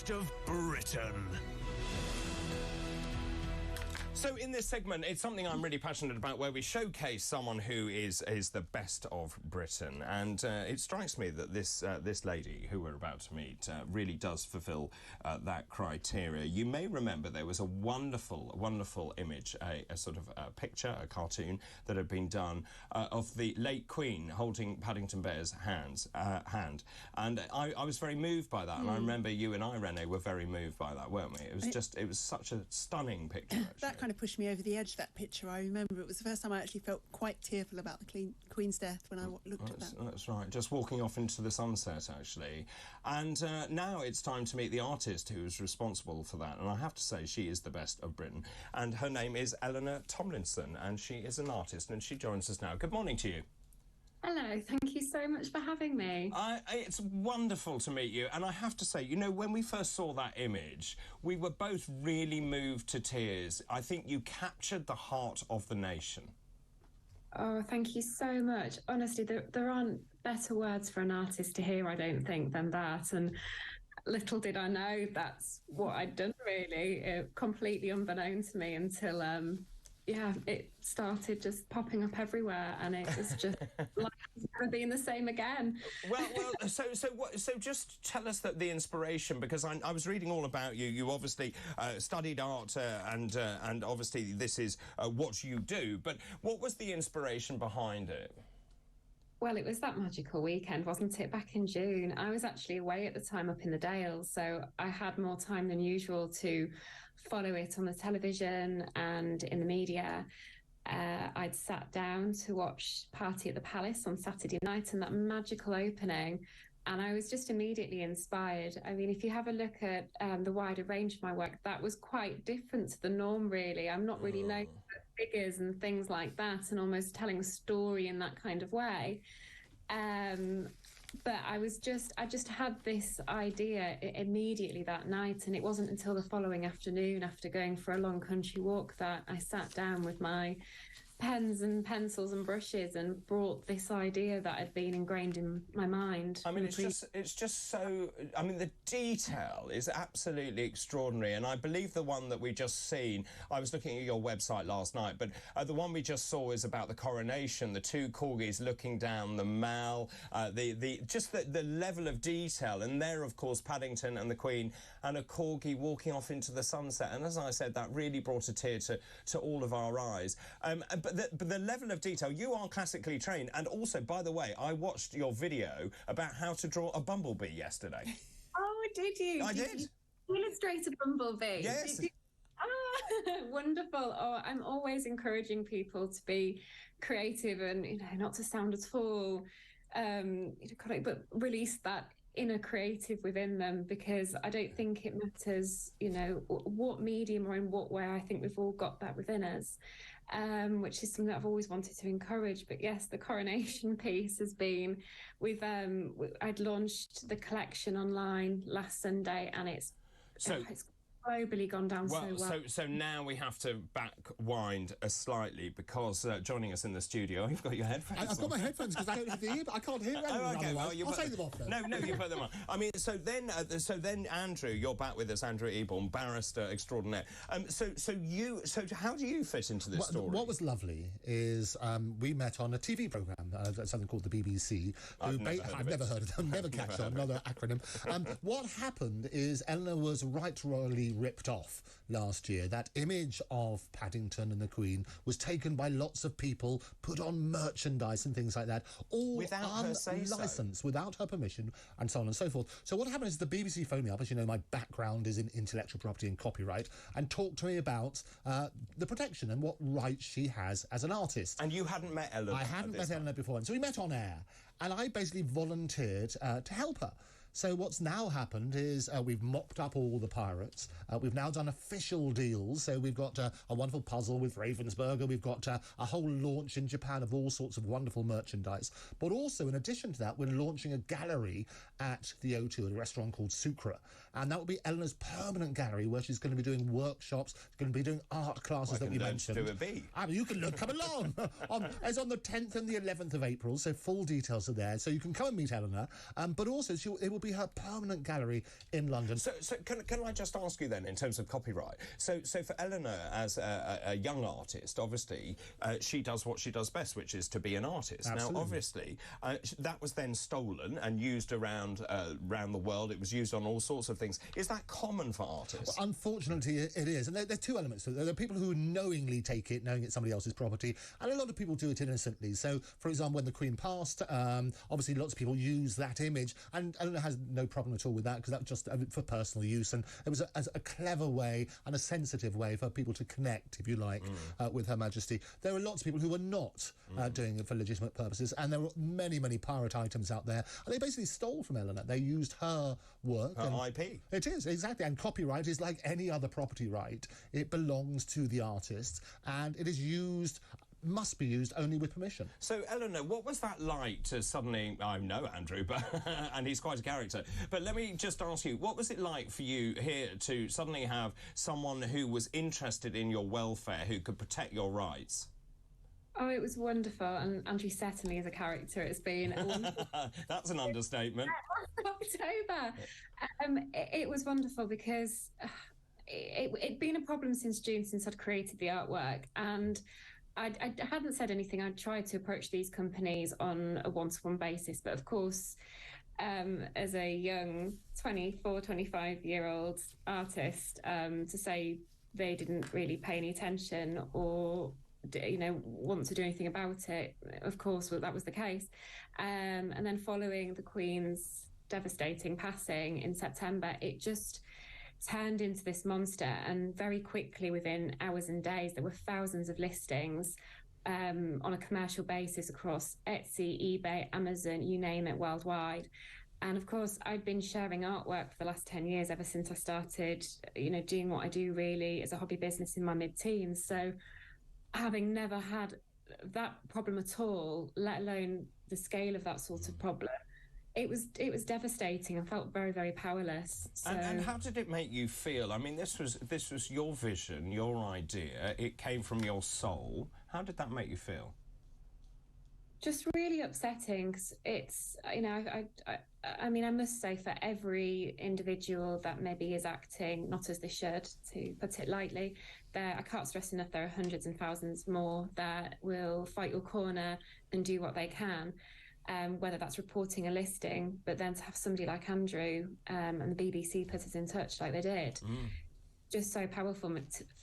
best of Britain. So in this segment, it's something I'm really passionate about, where we showcase someone who is the best of Britain. And it strikes me that this lady who we're about to meet really does fulfil that criteria. You may remember there was a wonderful image, a sort of picture, a cartoon that had been done of the late Queen holding Paddington Bear's hand. And I was very moved by that. And I remember you and I, Renee, were very moved by that, weren't we? It was such a stunning picture, actually. That kind of pushed me over the edge, that picture. I remember it was the first time I actually felt quite tearful about the Queen's death when I looked at that. That's right, just walking off into the sunset, actually. And now it's time to meet the artist who is responsible for that, and I have to say she is the best of Britain. And her name is Eleanor Tomlinson, and she is an artist, and she joins us now. Good morning to you. Hello, thank you so much for having me. It's wonderful to meet you, and I have to say, you know, when we first saw that image, we were both really moved to tears. I think you captured the heart of the nation. Oh, thank you so much. Honestly, there aren't better words for an artist to hear, I don't think, than that. And little did I know that's what I'd done, really, completely unbeknown to me until... yeah, it started just popping up everywhere, and it was just like it's never been the same again. Well, so just tell us the inspiration, because I was reading all about you. You obviously studied art, and obviously this is what you do. But what was the inspiration behind it? Well, it was that magical weekend, wasn't it, back in June? I was actually away at the time up in the Dales, so I had more time than usual to follow it on the television and in the media. I'd sat down to watch Party at the Palace on Saturday night and that magical opening, and I was just immediately inspired. I mean, if you have a look at the wider range of my work, that was quite different to the norm, really. I'm not really known for figures and things like that, and almost telling a story in that kind of way. But I just had this idea immediately that night, and it wasn't until the following afternoon, after going for a long country walk, that I sat down with my pens and pencils and brushes and brought this idea that had been ingrained in my mind. I mean, it's just so... I mean, the detail is absolutely extraordinary, and I believe the one that we just seen... I was looking at your website last night, but the one we just saw is about the coronation, the two corgis looking down the Mall, the level of detail, and there, of course, Paddington and the Queen, and a corgi walking off into the sunset, and as I said, that really brought a tear to all of our eyes. But the level of detail, you are classically trained. And also, by the way, I watched your video about how to draw a bumblebee yesterday. Oh, did you? I did. You illustrate a bumblebee? Yes. Wonderful. Oh, I'm always encouraging people to be creative and, you know, not to sound at all, but release that inner creative within them, because I don't think it matters, you know, what medium or in what way. I think we've all got that within us, which is something that I've always wanted to encourage. But yes, the coronation piece has been, I'd launched the collection online last Sunday, and it's globally gone down so well. So now we have to back-wind slightly, because joining us in the studio, you've got your headphones. I've got my headphones because I don't have the ear, but I can't hear anything. Oh, okay. Well, I'll take them off then. No, you put them on. I mean, so then, Andrew, you're back with us, Andrew Eborn, barrister extraordinaire. So how do you fit into this story? What was lovely is we met on a TV programme, something called the BBC. I've never heard of it. Never catch on, another acronym. What happened is Eleanor was right royally ripped off last year. That image of Paddington and the Queen was taken by lots of people, put on merchandise and things like that, all without her unlicensed, without her permission, and so on and so forth. So what happened is the BBC phoned me up. As you know, my background is in intellectual property and copyright, and talked to me about the protection and what rights she has as an artist. And you hadn't met Eleanor? I hadn't met Eleanor before, and so we met on air, and I basically volunteered to help her. So what's now happened is we've mopped up all the pirates. We've now done official deals. So we've got a wonderful puzzle with Ravensburger. We've got a whole launch in Japan of all sorts of wonderful merchandise. But also, in addition to that, we're launching a gallery at the O2 at a restaurant called Soukra. And that will be Eleanor's permanent gallery, where she's going to be doing workshops, going to be doing art classes that we mentioned. Do a bee. I mean, you can come along. It's on the 10th and the 11th of April, so full details are there. So you can come and meet Eleanor. But also, it will be her permanent gallery in London. So can I just ask you then, in terms of copyright? So for Eleanor, as a young artist, obviously, she does what she does best, which is to be an artist. Absolutely. Now, obviously, that was then stolen and used around the world. It was used on all sorts of things. Is that common for artists? Well, unfortunately, it is. And there are two elements to it. There are people who knowingly take it, knowing it's somebody else's property, and a lot of people do it innocently. So, for example, when the Queen passed, obviously lots of people use that image, and Eleanor has no problem at all with that, because that was just for personal use, and it was a clever way and a sensitive way for people to connect, if you like, with Her Majesty. There are lots of people who are not doing it for legitimate purposes, and there are many, many pirate items out there, and they basically stole from Eleanor. They used her work. Her IP. It is, exactly, and copyright is like any other property right. It belongs to the artist, and it is used, must be used only with permission. So, Eleanor, what was that like to suddenly... I know Andrew, but and he's quite a character, but let me just ask you, what was it like for you here to suddenly have someone who was interested in your welfare, who could protect your rights? Oh, it was wonderful, and Andrew certainly is a character. It's been a wonderful... That's an understatement. October. It was wonderful because it'd been a problem since June, since I'd created the artwork, and I hadn't said anything. I'd tried to approach these companies on a one-to-one basis, but of course, as a young 24, 25-year-old artist, to say they didn't really pay any attention or want to do anything about it, of course, well, that was the case. And then following the Queen's devastating passing in September, it just turned into this monster, and very quickly, within hours and days, there were thousands of listings on a commercial basis across Etsy, eBay, Amazon, you name it, worldwide. And of course, I'd been sharing artwork for the last 10 years, ever since I started, doing what I do really as a hobby business in my mid-teens. So having never had that problem at all, let alone the scale of that sort of problem, it was devastating. I felt very, very powerless. So... And how did it make you feel? I mean, this was your vision, your idea. It came from your soul. How did that make you feel? Just really upsetting, 'cause it's, I mean, I must say, for every individual that maybe is acting not as they should, to put it lightly, I can't stress enough, there are hundreds and thousands more that will fight your corner and do what they can, whether that's reporting a listing, but then to have somebody like Andrew and the BBC put us in touch like they did, just so powerful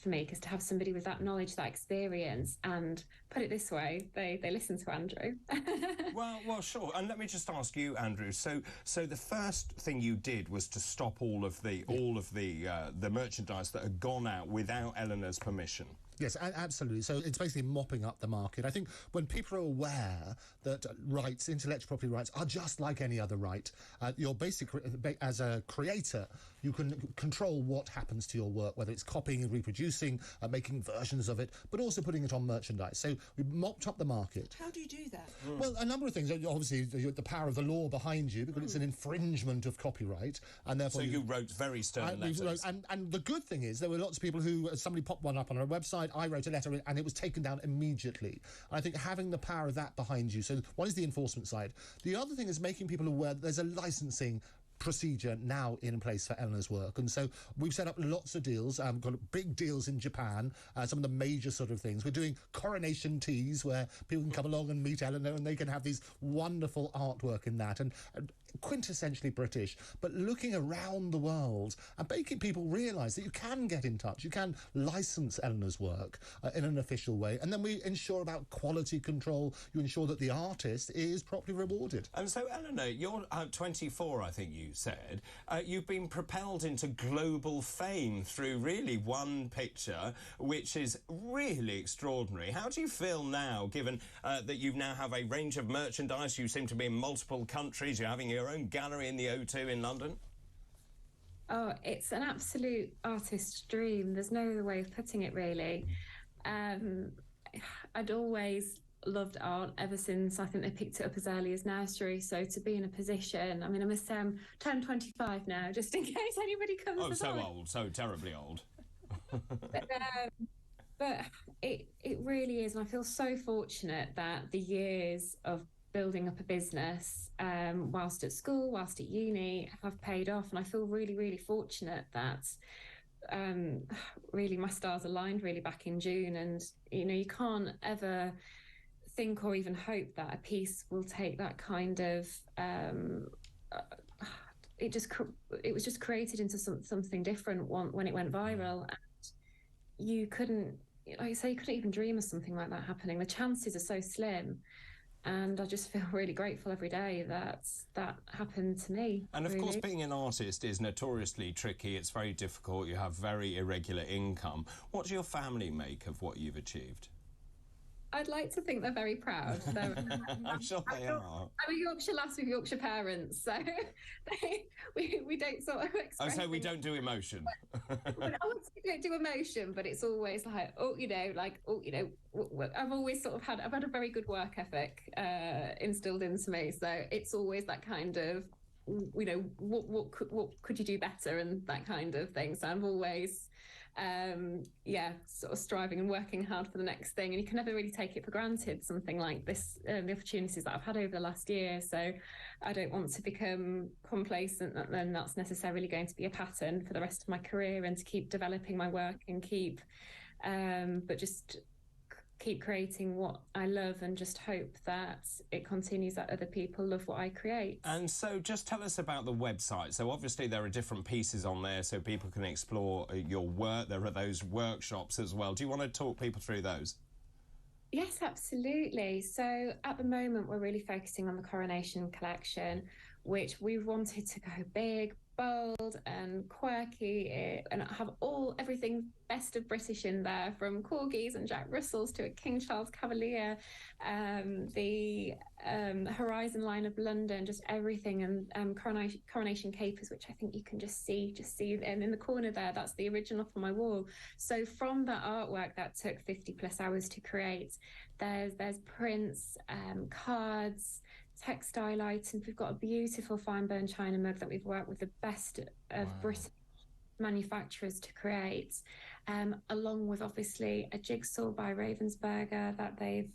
for me, because to have somebody with that knowledge, that experience, and put it this way, they listen to Andrew. well, sure. And let me just ask you, Andrew. So the first thing you did was to stop all of the merchandise that had gone out without Eleanor's permission. Yes, absolutely. So it's basically mopping up the market. I think when people are aware that rights, intellectual property rights, are just like any other right, you're as a creator, you can control what happens to your work, whether it's copying and reproducing, making versions of it, but also putting it on merchandise. So we mopped up the market. How do you do that? Well, a number of things. Obviously, the power of the law behind you, because it's an infringement of copyright, and therefore... So you wrote very stern letters. And the good thing is, there were lots of people who... Somebody popped one up on our website, I wrote a letter, and it was taken down immediately. And I think having the power of that behind you, so one is the enforcement side. The other thing is making people aware that there's a licensing procedure now in place for Eleanor's work, and so we've set up lots of deals. Got big deals in Japan, some of the major sort of things. We're doing coronation teas where people can come along and meet Eleanor, and they can have these wonderful artwork in that, and quintessentially British, but looking around the world and making people realise that you can get in touch, you can license Eleanor's work in an official way, and then we ensure about quality control. You ensure that the artist is properly rewarded. And so, Eleanor, you're 24, I think you said. You've been propelled into global fame through really one picture, which is really extraordinary. How do you feel now, given that you now have a range of merchandise? You seem to be in multiple countries. You're having your own gallery in the O2 in London. Oh, it's an absolute artist's dream. There's no other way of putting it, really. I'd always loved art ever since I think they picked it up as early as nursery. So to be in a position, I mean, I must say I'm turned 25 now, just in case anybody comes along. Oh, so old, so terribly old. But it really is, and I feel so fortunate that the years of building up a business whilst at school, whilst at uni, have paid off. And I feel really, really fortunate that really my stars aligned really back in June. And, you know, you can't ever think or even hope that a piece will take that kind of... it was just created into something different when it went viral. And you couldn't, like I say, you couldn't even dream of something like that happening. The chances are so slim. And I just feel really grateful every day that that happened to me. And of course, being an artist is notoriously tricky. It's very difficult. You have very irregular income. What do your family make of what you've achieved? I'd like to think they're very proud. I'm sure they are. I'm a Yorkshire lass with Yorkshire parents, so we don't sort of express... Oh, so we don't do emotion. I would say we don't do emotion, but it's always like, I've always sort of had a very good work ethic instilled into me, so it's always that kind of, you know, what could you do better, and that kind of thing. So I'm always... sort of striving and working hard for the next thing, and you can never really take it for granted, something like this, the opportunities that I've had over the last year. So I don't want to become complacent that then that's necessarily going to be a pattern for the rest of my career, and to keep developing my work and keep creating what I love, and just hope that it continues, that other people love what I create. And so just tell us about the website. So obviously there are different pieces on there so people can explore your work. There are those workshops as well. Do you want to talk people through those? Yes, absolutely. So at the moment we're really focusing on the Coronation collection, which we wanted to go big, bold and quirky, and have everything best of British in there, from corgis and Jack Russells to a King Charles Cavalier, the Horizon line of London, just everything, and coronation capers, which I think you can just see, and in the corner there, that's the original for my wall. So from that artwork that took 50+ hours to create, there's prints, cards, textile items. We've got a beautiful fine bone china mug that we've worked with the best of British manufacturers to create, along with obviously a jigsaw by Ravensburger that they've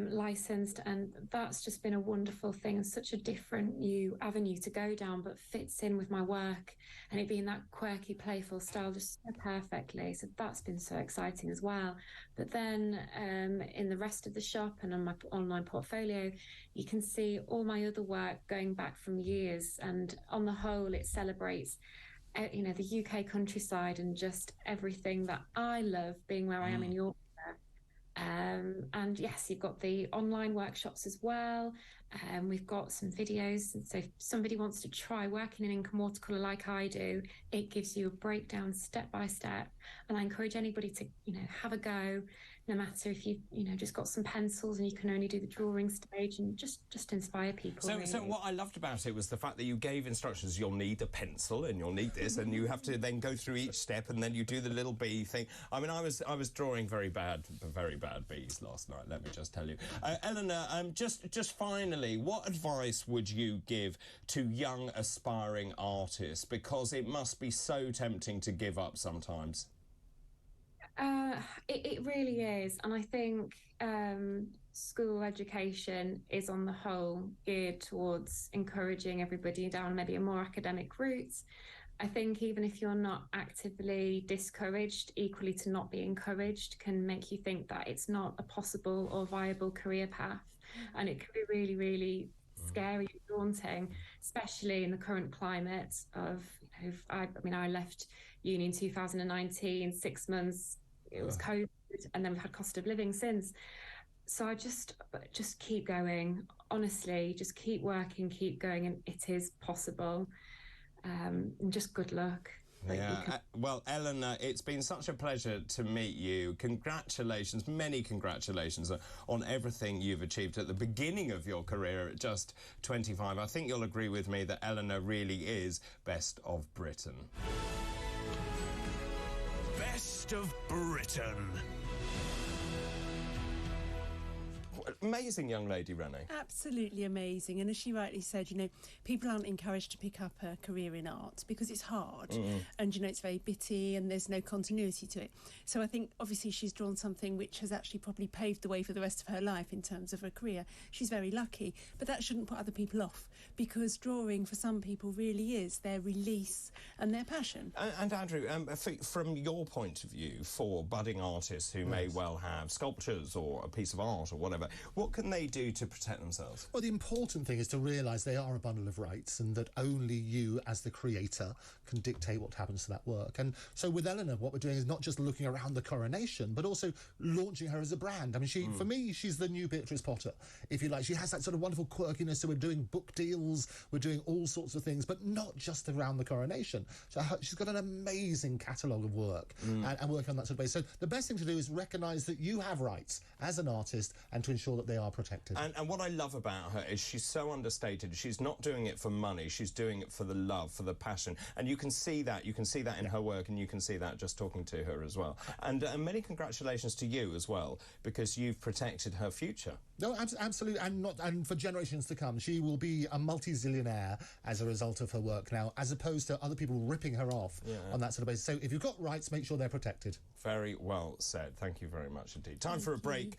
licensed, and that's just been a wonderful thing, and such a different new avenue to go down, but fits in with my work, and it being that quirky, playful style just so perfectly. So that's been so exciting as well. But then in the rest of the shop and on my online portfolio, you can see all my other work going back from years, and on the whole it celebrates the UK countryside and just everything that I love, being where I am in Yorkshire. And yes, you've got the online workshops as well. We've got some videos, and so if somebody wants to try working in ink and watercolour like I do, it gives you a breakdown step by step, and I encourage anybody to have a go, no matter if you just got some pencils and you can only do the drawing stage, and just inspire people. So, really. So what I loved about it was the fact that you gave instructions. You'll need a pencil and you'll need this, and you have to then go through each step, and then you do the little bee thing. I mean, I was drawing very bad bees last night, let me just tell you. Eleanor, just finally, what advice would you give to young aspiring artists? Because it must be so tempting to give up sometimes. It really is, and I think school education is on the whole geared towards encouraging everybody down maybe a more academic route. I think even if you're not actively discouraged, equally to not be encouraged can make you think that it's not a possible or viable career path, and it can be really, really scary and daunting, especially in the current climate of, I left uni in 2019, 6 months, it was COVID, and then we've had cost of living since. So I just keep going, honestly, just keep working, keep going, and it is possible. And just good luck. Yeah, well, Eleanor, it's been such a pleasure to meet you. Congratulations, many congratulations on everything you've achieved at the beginning of your career at just 25. I think you'll agree with me that Eleanor really is best of Britain. Best of Britain. Amazing young lady, Renee. Absolutely amazing. And as she rightly said, you know, people aren't encouraged to pick up a career in art because it's hard and, you know, it's very bitty and there's no continuity to it. So I think obviously she's drawn something which has actually probably paved the way for the rest of her life in terms of her career. She's very lucky, but that shouldn't put other people off, because drawing for some people really is their release and their passion. And Andrew, from your point of view, for budding artists who may well have sculptures or a piece of art or whatever, what can they do to protect themselves? Well, the important thing is to realise they are a bundle of rights and that only you, as the creator, can dictate what happens to that work. And so with Eleanor, what we're doing is not just looking around the coronation, but also launching her as a brand. I mean, for me, she's the new Beatrice Potter, if you like. She has that sort of wonderful quirkiness, so we're doing book deals, we're doing all sorts of things, but not just around the coronation. So she's got an amazing catalogue of work and work on that sort of basis. So the best thing to do is recognise that you have rights as an artist and to ensure that they are protected. And what I love about her is she's so understated. She's not doing it for money. She's doing it for the love, for the passion. And you can see that. You can see that in her work, and you can see that just talking to her as well. And many congratulations to you as well, because you've protected her future. No, absolutely, and for generations to come. She will be a multi-zillionaire as a result of her work now, as opposed to other people ripping her off on that sort of basis. So if you've got rights, make sure they're protected. Very well said. Thank you very much indeed. Time for a break.